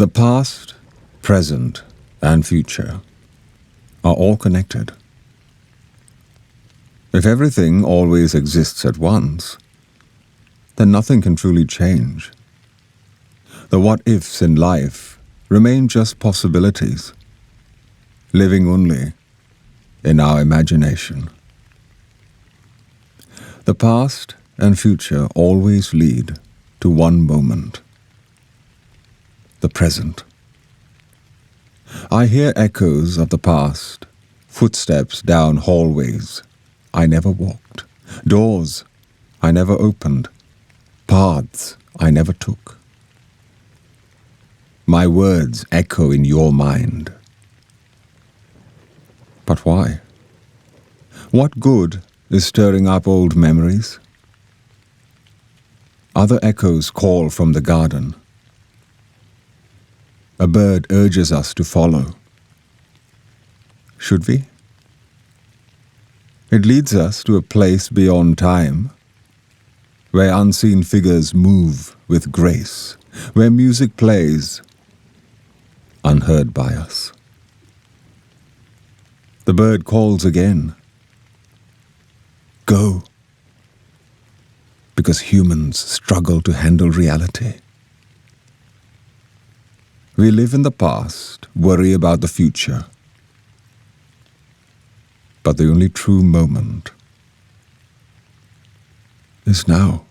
The past, present, and future are all connected. If everything always exists at once, then nothing can truly change. The what-ifs in life remain just possibilities, living only in our imagination. The past and future always lead to one moment, the present. I hear echoes of the past, footsteps down hallways I never walked, doors I never opened, paths I never took. My words echo in your mind. But why? What good is stirring up old memories? Other echoes call from the garden. A bird urges us to follow. Should we? It leads us to a place beyond time, where unseen figures move with grace, where music plays, unheard by us. The bird calls again. Go. Because humans struggle to handle reality. We live in the past, worry about the future. But the only true moment is now.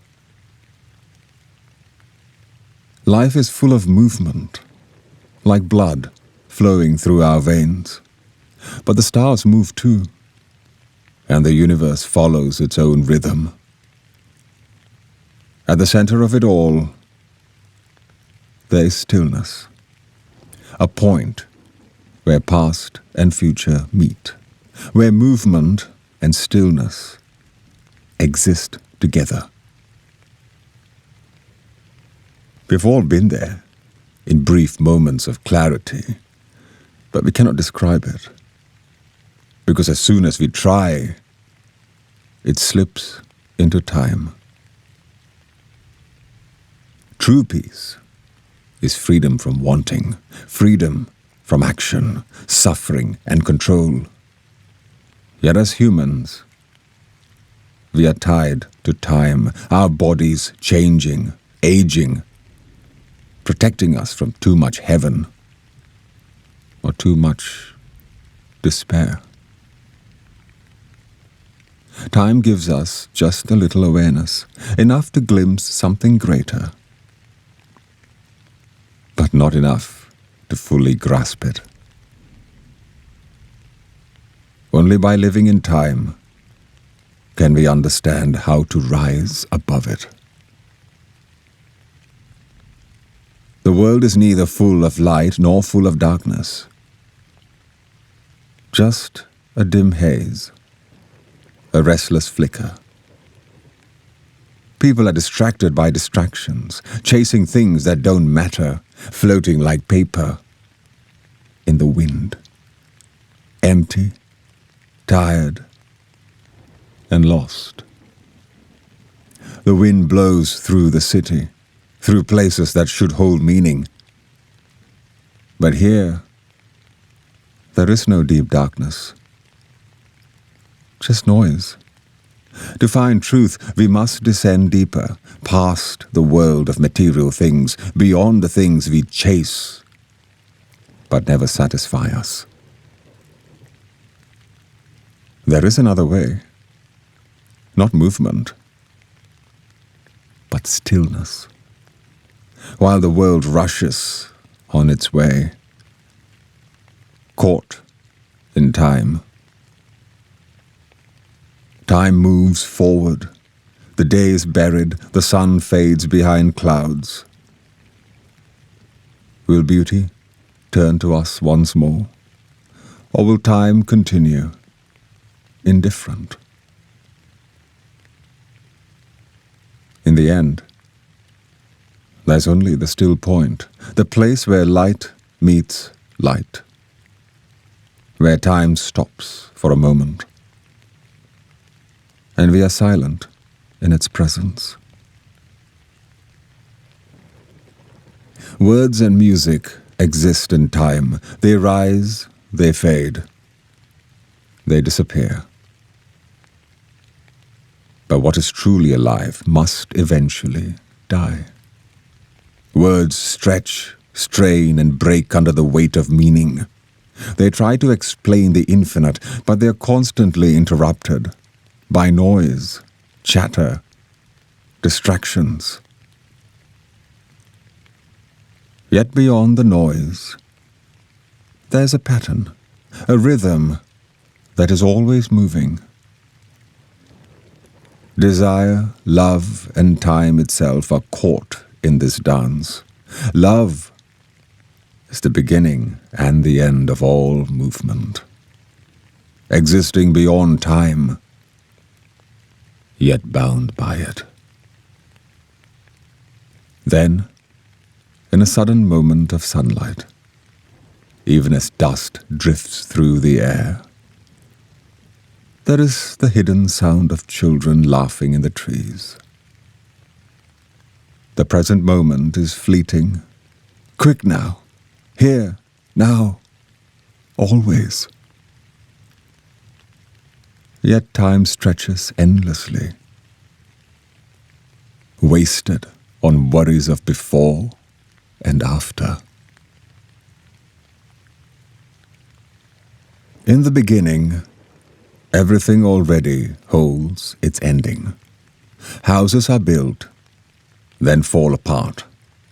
Life is full of movement, like blood flowing through our veins. But the stars move too, and the universe follows its own rhythm. At the center of it all, there is stillness, a point where past and future meet, where movement and stillness exist together. We've all been there, in brief moments of clarity, but we cannot describe it, because as soon as we try, it slips into time. True peace is freedom from wanting, freedom from action, suffering, and control. Yet as humans, we are tied to time, our bodies changing, aging, protecting us from too much heaven or too much despair. Time gives us just a little awareness, enough to glimpse something greater, but not enough to fully grasp it. Only by living in time can we understand how to rise above it. The world is neither full of light nor full of darkness, just a dim haze, a restless flicker. People are distracted by distractions, chasing things that don't matter, floating like paper in the wind, empty, tired, and lost. The wind blows through the city, through places that should hold meaning. But here, there is no deep darkness, just noise. To find truth, we must descend deeper, past the world of material things, beyond the things we chase, but never satisfy us. There is another way, not movement, but stillness. While the world rushes on its way, caught in time. Time moves forward. The day is buried, the sun fades behind clouds. Will beauty turn to us once more? Or will time continue indifferent? In the end, there's only the still point, the place where light meets light, where time stops for a moment, and we are silent in its presence. Words and music exist in time. They rise, they fade, they disappear. But what is truly alive must eventually die. Words stretch, strain, and break under the weight of meaning. They try to explain the infinite, but they are constantly interrupted by noise, chatter, distractions. Yet beyond the noise, there's a pattern, a rhythm that is always moving. Desire, love, and time itself are caught in this dance. Love is the beginning and the end of all movement, existing beyond time, yet bound by it. Then, in a sudden moment of sunlight, even as dust drifts through the air, there is the hidden sound of children laughing in the trees. The present moment is fleeting. Quick now, here, now, always. Yet time stretches endlessly, wasted on worries of before and after. In the beginning, everything already holds its ending. Houses are built, then fall apart.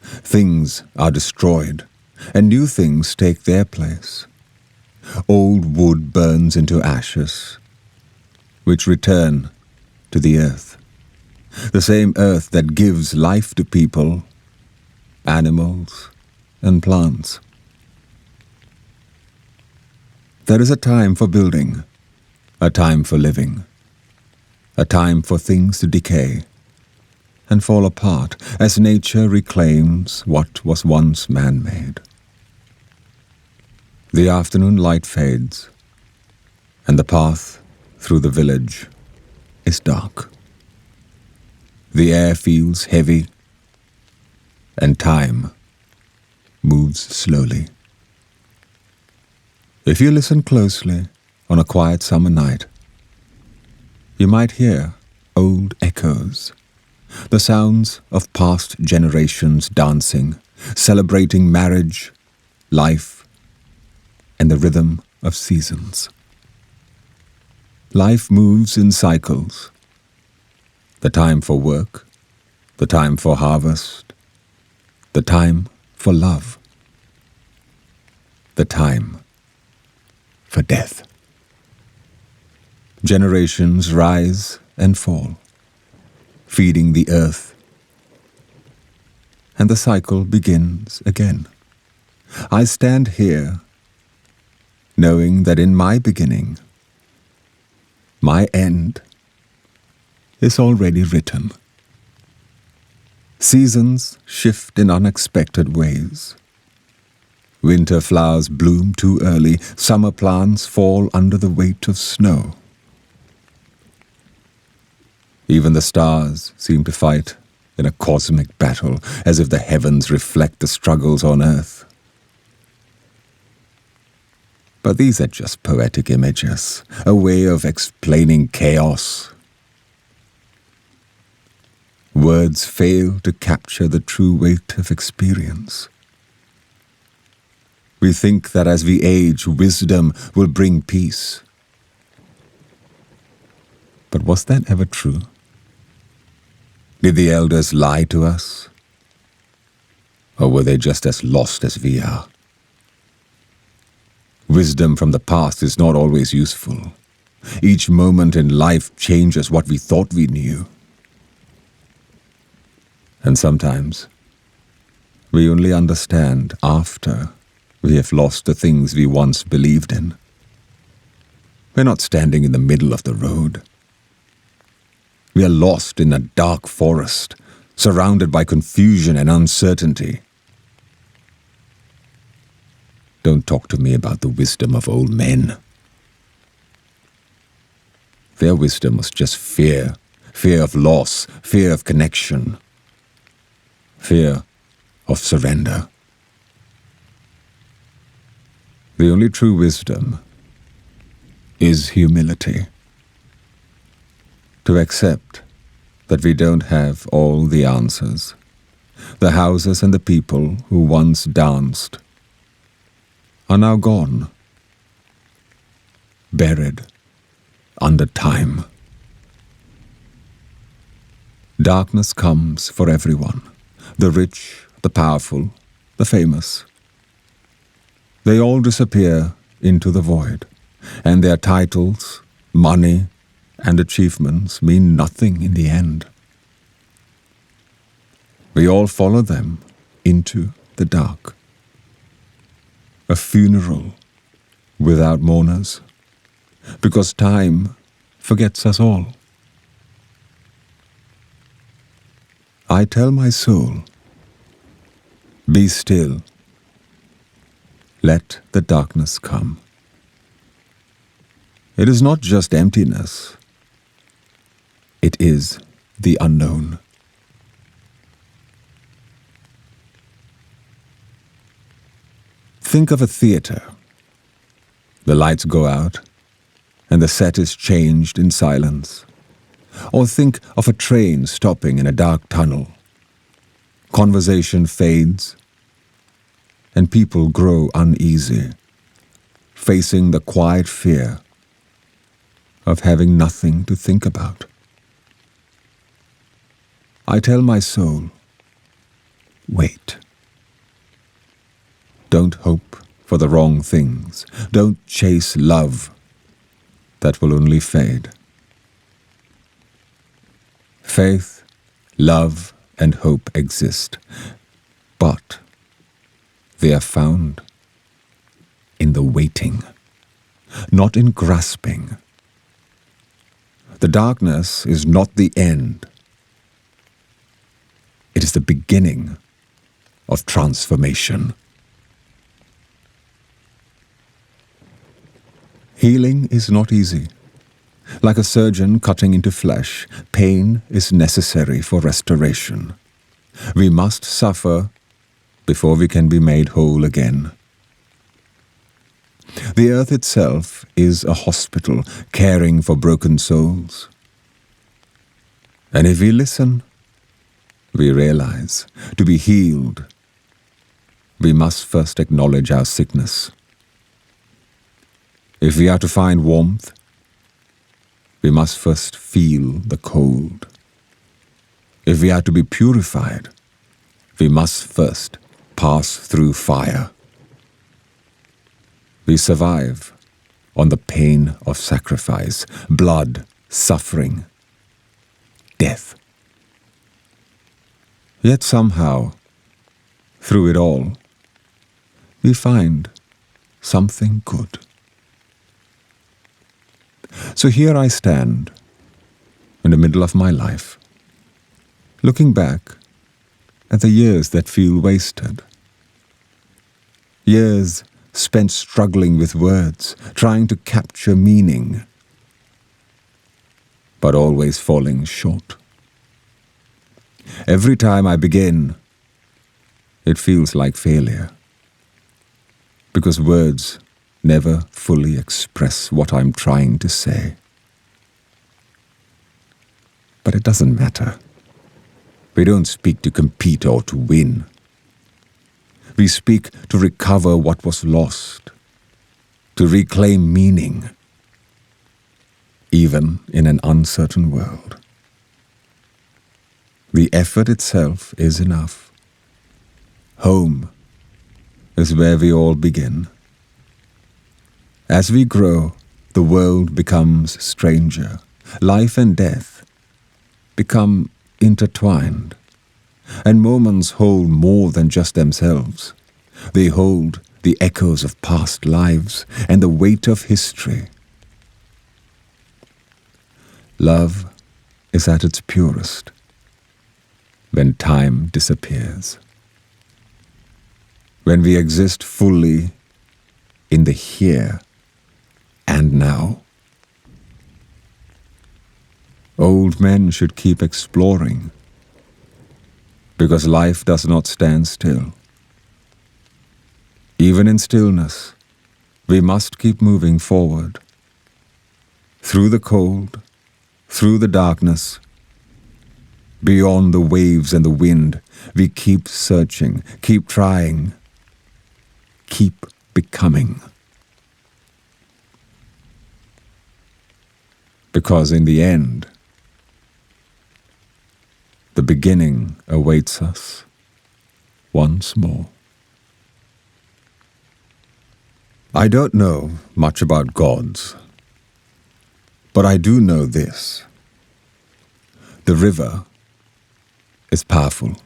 Things are destroyed, and new things take their place. Old wood burns into ashes, which return to the earth. The same earth that gives life to people, animals, and plants. There is a time for building, a time for living, a time for things to decay and fall apart as nature reclaims what was once man-made. The afternoon light fades, and the path through the village is dark. The air feels heavy, and time moves slowly. If you listen closely on a quiet summer night, you might hear old echoes, the sounds of past generations dancing, celebrating marriage, life, and the rhythm of seasons. Life moves in cycles. The time for work, the time for harvest, the time for love, the time for death. Generations rise and fall, feeding the earth, and the cycle begins again. I stand here, knowing that in my beginning, my end is already written. Seasons shift in unexpected ways. Winter flowers bloom too early, summer plants fall under the weight of snow. Even the stars seem to fight in a cosmic battle, as if the heavens reflect the struggles on earth. But these are just poetic images, a way of explaining chaos. Words fail to capture the true weight of experience. We think that as we age, wisdom will bring peace. But was that ever true? Did the elders lie to us? Or were they just as lost as we are? Wisdom from the past is not always useful. Each moment in life changes what we thought we knew. And sometimes, we only understand after we have lost the things we once believed in. We're not standing in the middle of the road. We are lost in a dark forest, surrounded by confusion and uncertainty. Don't talk to me about the wisdom of old men. Their wisdom was just fear, fear of loss, fear of connection, fear of surrender. The only true wisdom is humility. To accept that we don't have all the answers. The houses and the people who once danced are now gone, buried under time. Darkness comes for everyone, the rich, the powerful, the famous. They all disappear into the void, and their titles, money, and achievements mean nothing in the end. We all follow them into the dark. A funeral without mourners, because time forgets us all. I tell my soul, be still, let the darkness come. It is not just emptiness, it is the unknown. Think of a theater. The lights go out, and the set is changed in silence. Or think of a train stopping in a dark tunnel. Conversation fades, and people grow uneasy, facing the quiet fear of having nothing to think about. I tell my soul, wait. Don't hope for the wrong things. Don't chase love that will only fade. Faith, love, and hope exist, but they are found in the waiting, not in grasping. The darkness is not the end. It is the beginning of transformation. Healing is not easy. Like a surgeon cutting into flesh, pain is necessary for restoration. We must suffer before we can be made whole again. The earth itself is a hospital caring for broken souls. And if we listen, we realize to be healed, we must first acknowledge our sickness. If we are to find warmth, we must first feel the cold. If we are to be purified, we must first pass through fire. We survive on the pain of sacrifice, blood, suffering, death. Yet somehow, through it all, we find something good. So here I stand, in the middle of my life, looking back at the years that feel wasted. Years spent struggling with words, trying to capture meaning, but always falling short. Every time I begin, it feels like failure, because words never fully express what I'm trying to say. But it doesn't matter. We don't speak to compete or to win. We speak to recover what was lost, to reclaim meaning, even in an uncertain world. The effort itself is enough. Home is where we all begin. As we grow, the world becomes stranger. Life and death become intertwined, and moments hold more than just themselves. They hold the echoes of past lives and the weight of history. Love is at its purest when time disappears. When we exist fully in the here and now. Old men should keep exploring, because life does not stand still. Even in stillness, We must keep moving forward. Through the cold, through the darkness, beyond the waves and the wind, we keep searching, keep trying, keep becoming. Because in the end, the beginning awaits us once more. I don't know much about gods, but I do know this. The river is powerful.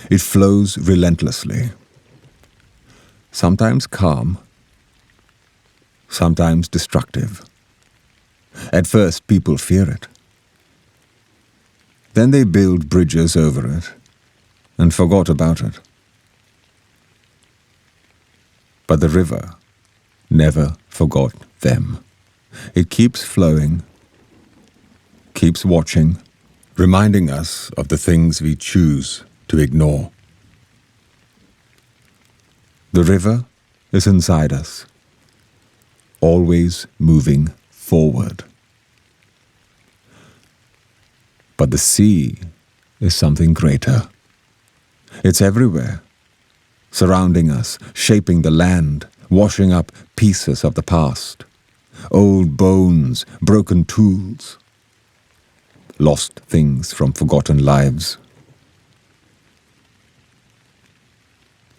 It flows relentlessly. Sometimes calm, sometimes destructive. At first, people fear it. Then they build bridges over it and forgot about it. But the river never forgot them. It keeps flowing, keeps watching, reminding us of the things we choose to ignore. The river is inside us, always moving forward. But the sea is something greater. It's everywhere, surrounding us, shaping the land, washing up pieces of the past, old bones, broken tools, lost things from forgotten lives.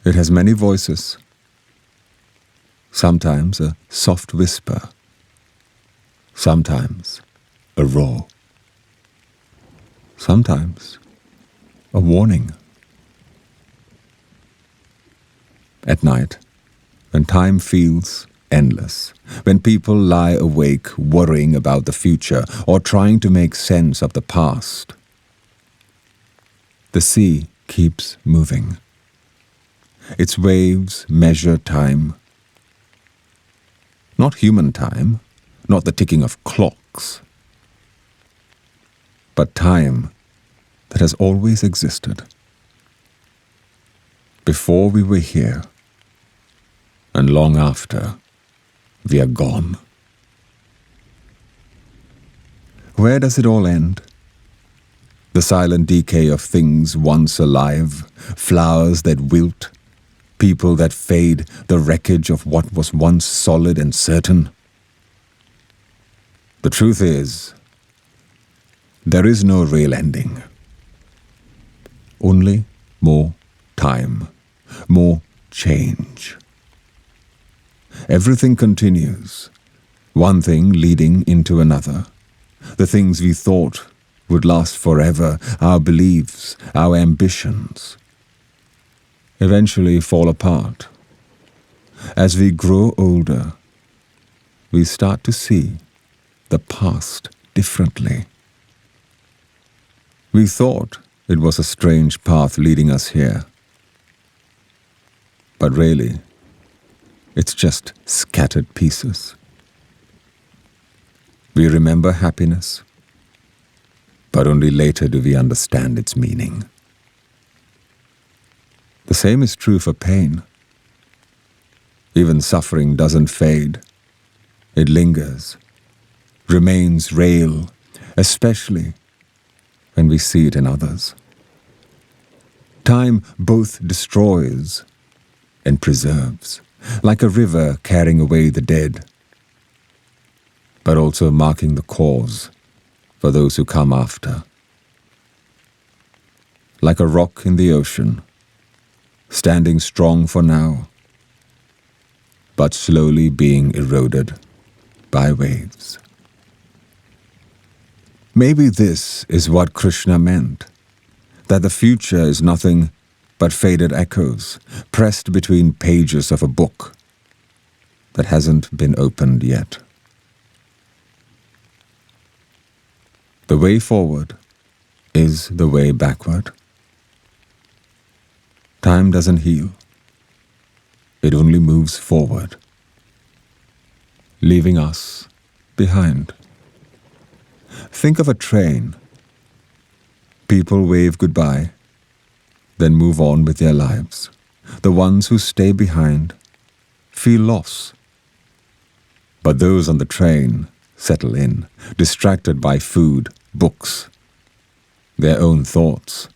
It has many voices, sometimes a soft whisper, sometimes a roar, sometimes a warning. At night, when time feels endless, when people lie awake worrying about the future or trying to make sense of the past, the sea keeps moving. Its waves measure time. Not human time, not the ticking of clocks, but time that has always existed. Before we were here, and long after, we are gone. Where does it all end? The silent decay of things once alive, flowers that wilt, people that fade, the wreckage of what was once solid and certain. The truth is, there is no real ending. Only more time, more change. Everything continues, one thing leading into another. The things we thought would last forever, our beliefs, our ambitions, eventually fall apart. As we grow older, we start to see the past differently. We thought it was a strange path leading us here, but really, it's just scattered pieces. We remember happiness, but only later do we understand its meaning. The same is true for pain. Even suffering doesn't fade. It lingers, remains real, especially when we see it in others. Time both destroys and preserves, like a river carrying away the dead, but also marking the course for those who come after. Like a rock in the ocean, standing strong for now, but slowly being eroded by waves. Maybe this is what Krishna meant, that the future is nothing but faded echoes, pressed between pages of a book that hasn't been opened yet. The way forward is the way backward. Time doesn't heal. It only moves forward, leaving us behind. Think of a train. People wave goodbye, then move on with their lives. The ones who stay behind feel loss, But those on the train settle in, distracted by food, books, their own thoughts.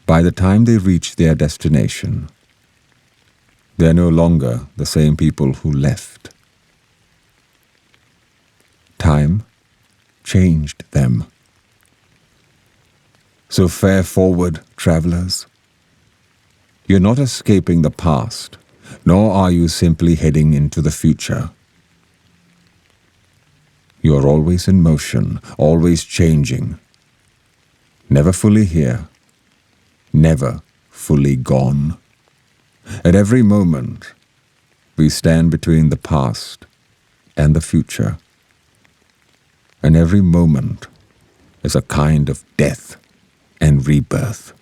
By the time they reach their destination, they're no longer the same people who left. Time changed them. So fare forward, travelers. You're not escaping the past, nor are you simply heading into the future. You're always in motion, always changing, never fully here, never fully gone. At every moment, we stand between the past and the future. And every moment is a kind of death and rebirth.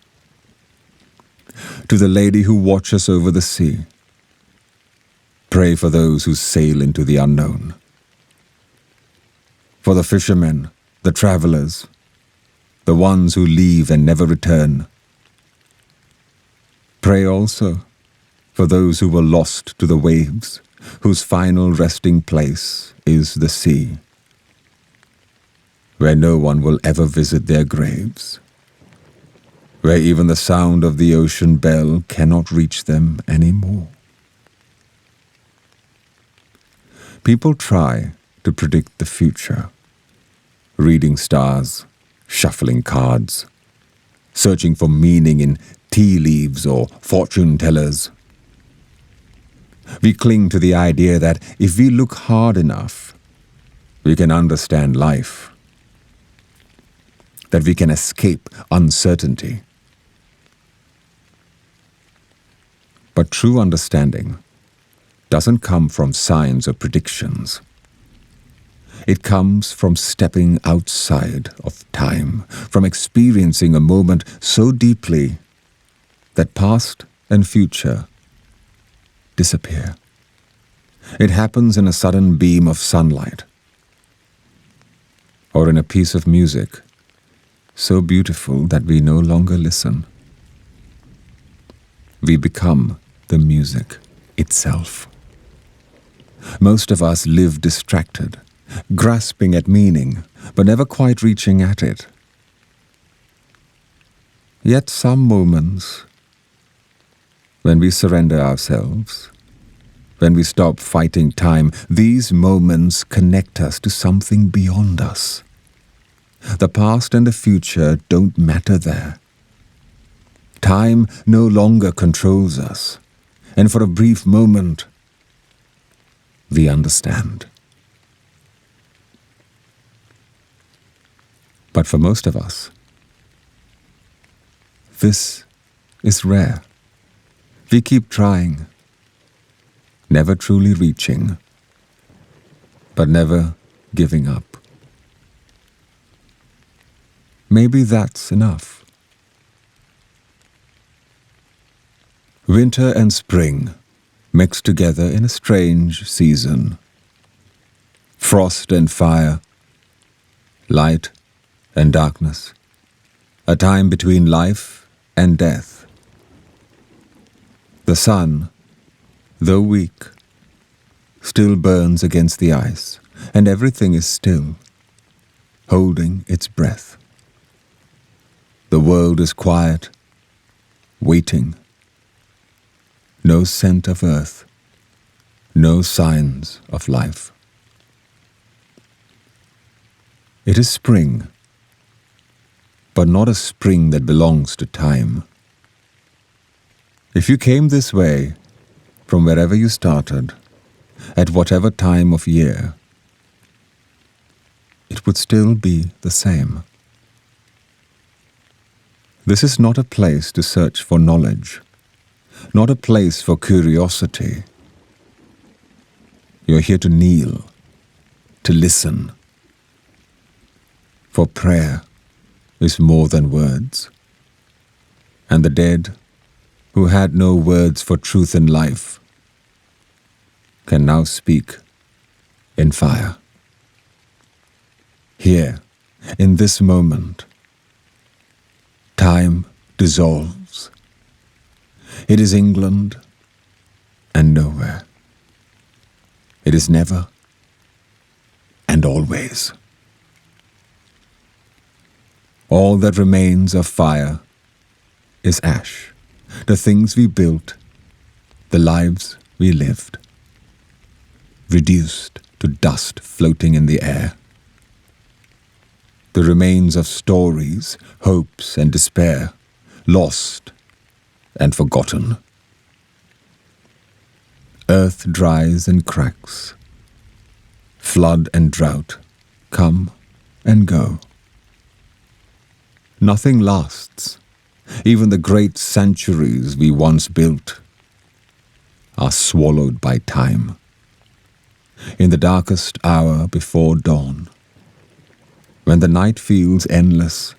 To the lady who watches over the sea, pray for those who sail into the unknown. For the fishermen, the travelers, the ones who leave and never return. Pray also for those who were lost to the waves, whose final resting place is the sea, where no one will ever visit their graves, where even the sound of the ocean bell cannot reach them anymore. People try to predict the future, reading stars, shuffling cards, searching for meaning in tea leaves or fortune tellers. We cling to the idea that if we look hard enough, we can understand life, that we can escape uncertainty. But true understanding doesn't come from signs or predictions. It comes from stepping outside of time, from experiencing a moment so deeply that past and future disappear. It happens in a sudden beam of sunlight, or in a piece of music so beautiful that we no longer listen. We become the music itself. Most of us live distracted, grasping at meaning, but never quite reaching at it. Yet some moments, when we surrender ourselves, when we stop fighting time, these moments connect us to something beyond us. The past and the future don't matter there. Time no longer controls us, and for a brief moment, we understand. But for most of us, this is rare. We keep trying, never truly reaching, but never giving up. Maybe that's enough. Winter and spring mixed together in a strange season. Frost and fire, light and darkness, a time between life and death. The sun, though weak, still burns against the ice, and everything is still, holding its breath. The world is quiet, waiting. No scent of earth, no signs of life. It is spring, but not a spring that belongs to time. If you came this way, from wherever you started, at whatever time of year, it would still be the same. This is not a place to search for knowledge, not a place for curiosity. You're here to kneel, to listen. For prayer is more than words, and the dead, who had no words for truth and life, can now speak in fire. Here, in this moment, time dissolves. It is England and nowhere. It is never and always. All that remains of fire is ash, the things we built, the lives we lived, reduced to dust floating in the air. The remains of stories, hopes and despair, lost and forgotten. Earth dries and cracks. Flood and drought come and go. Nothing lasts. Even the great sanctuaries we once built are swallowed by time. In the darkest hour before dawn, when the night feels endless,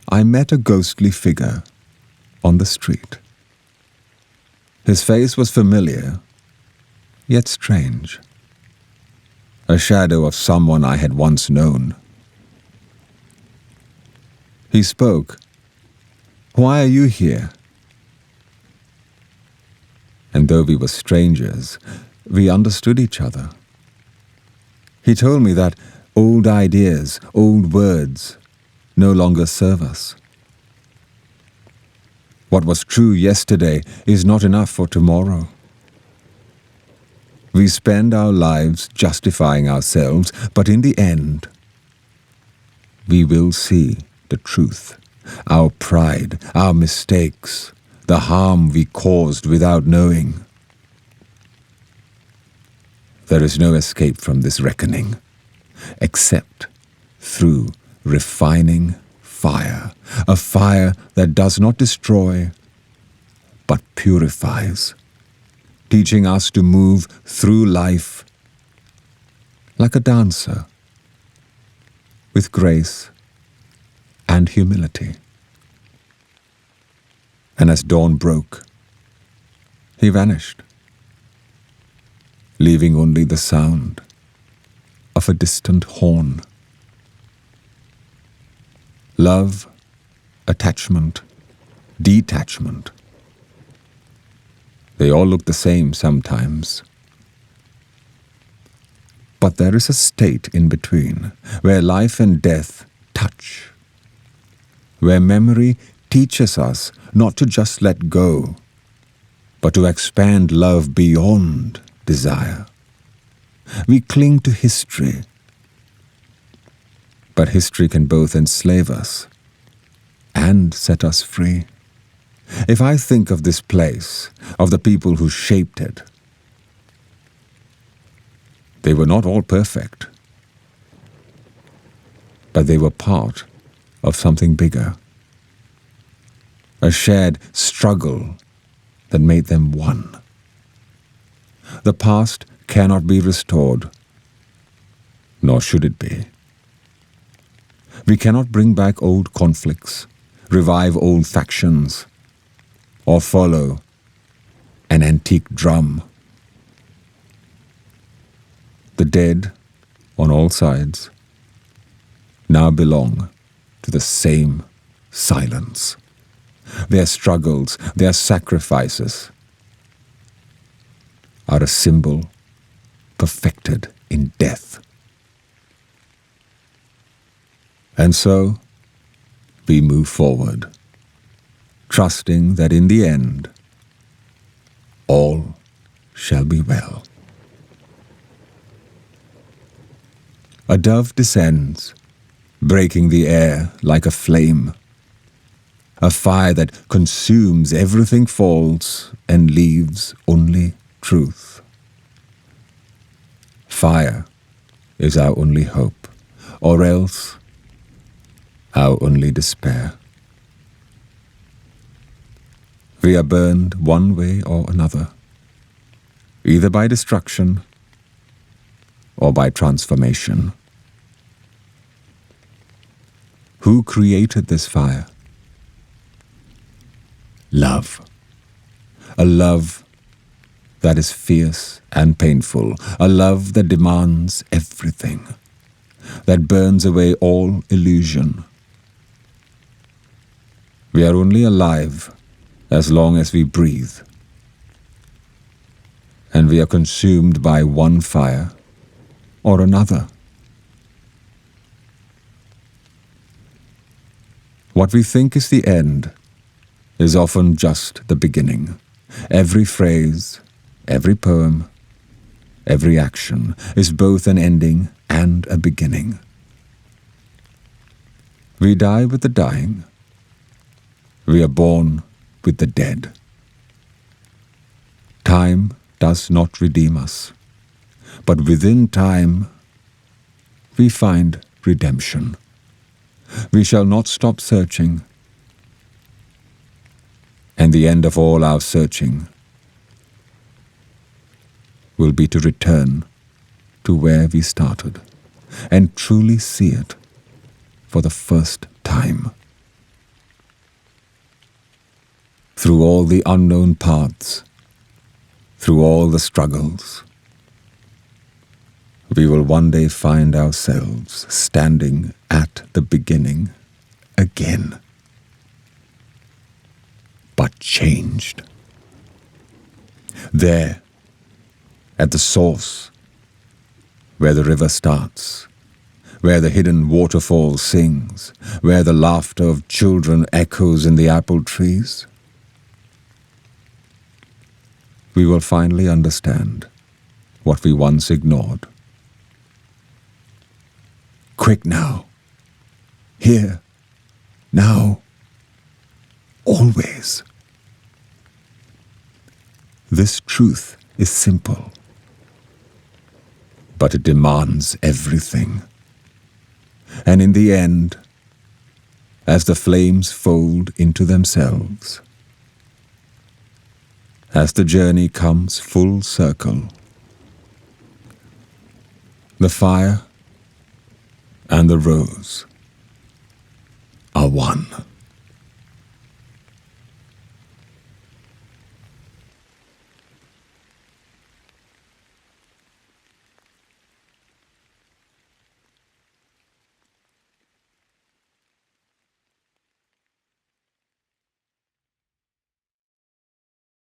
I met a ghostly figure on the street. His face was familiar, yet strange. A shadow of someone I had once known. He spoke. "Why are you here?" And though we were strangers, we understood each other. He told me that old ideas, old words, no longer serve us. What was true yesterday is not enough for tomorrow. We spend our lives justifying ourselves, but in the end, we will see the truth, our pride, our mistakes, the harm we caused without knowing. There is no escape from this reckoning, except through refining fire, a fire that does not destroy, but purifies, teaching us to move through life like a dancer, with grace and humility. And as dawn broke, he vanished, leaving only the sound of a distant horn. Love, attachment, detachment. They all look the same sometimes. But there is a state in between, where life and death touch, where memory teaches us not to just let go, but to expand love beyond desire. We cling to history, but history can both enslave us and set us free. If I think of this place, of the people who shaped it, they were not all perfect, but they were part of something bigger, a shared struggle that made them one. The past cannot be restored, nor should it be. We cannot bring back old conflicts, revive old factions, or follow an antique drum. The dead, on all sides, now belong to the same silence. Their struggles, their sacrifices, are a symbol perfected in death. And so, we move forward, trusting that in the end, all shall be well. A dove descends, breaking the air like a flame. A fire that consumes everything false and leaves only truth. Fire is our only hope, or else our only despair. We are burned one way or another, either by destruction or by transformation. Who created this fire? Love. A love that is fierce and painful, a love that demands everything, that burns away all illusion. We are only alive as long as we breathe. and we are consumed by one fire or another. What we think is the end is often just the beginning. Every phrase, every poem, every action is both an ending and a beginning. We die with the dying. We are born with the dead. Time does not redeem us, but within time we find redemption. We shall not stop searching, and the end of all our searching will be to return to where we started and truly see it for the first time. Through all the unknown paths, through all the struggles, we will one day find ourselves standing at the beginning again, but changed. There, at the source, where the river starts, where the hidden waterfall sings, where the laughter of children echoes in the apple trees, we will finally understand what we once ignored. Quick now, here, now, always. This truth is simple, but it demands everything. And in the end, as the flames fold into themselves, as the journey comes full circle, the fire and the rose are one.